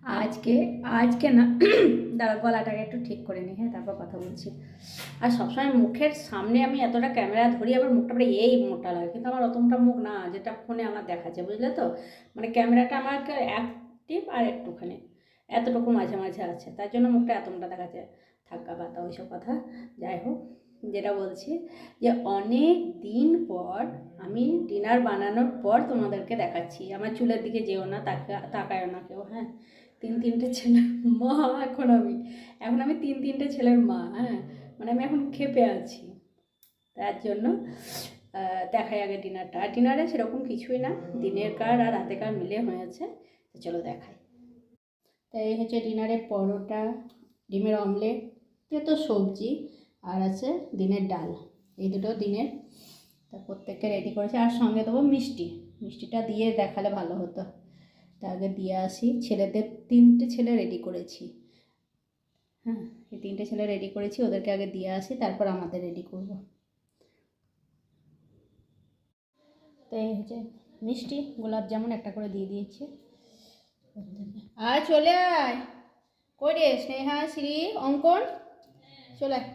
আজকে আজকে না দাঁড়া, গলাটাকে একটু ঠিক করে নিই, হ্যাঁ, তারপর কথা বলছি। আর সবসময় মুখের সামনে আমি এতটা ক্যামেরা ধরি, আবার মুখটা পরে এই মোটা লাগে, কিন্তু আমার অত মোটা মুখ না যেটা ফোনে আমার দেখাচ্ছে, বুঝলে তো। মানে ক্যামেরাটা আমাকে অ্যাক্টিভ আর একটুখানি এতটুকু মাঝে মাঝে আছে, তার জন্য মুখটা এত মোটা দেখাচ্ছে। থাকা বাতা ওইসব কথা। যাই হোক, যেটা বলছি যে অনেক দিন পর আমি ডিনার বানানোর পর তোমাদেরকে দেখাচ্ছি। আমার চুলের দিকে যেও না, তাকায়ও না কেউ, হ্যাঁ। তিনটে ছেলের মা এখন আমি তিনটে ছেলের মা, হ্যাঁ। মানে আমি এখন ক্ষেপে আছি, তার জন্য দেখাই আগে ডিনারটা। আর ডিনারে সেরকম কিছুই না, দিনের কার আর রাতে কার মিলে হয়েছে, তো চলো দেখাই। তাই এই হচ্ছে ডিনারে পরোটা, ডিমের অমলেট, তো সবজি, আর আছে দিনের ডাল। এই দুটো দিনের, তা প্রত্যেককে রেডি করেছি। আর সঙ্গে দেবো মিষ্টি, মিষ্টিটা দিয়ে দেখালে ভালো হতো। তা আগে দিয়ে আসি। ছেলেদের তিনটে ছেলে রেডি করেছি, হ্যাঁ, এই তিনটে ছেলে রেডি করেছি, ওদেরকে আগে দিয়ে আসি, তারপর আমাদের রেডি করব। তো এই হচ্ছে মিষ্টি, গোলাপ জামুন একটা করে দিয়ে দিয়েছি। আয় চলে আয়, কই রে স্নেহা, শ্রী, অঙ্কন, চলে আয়।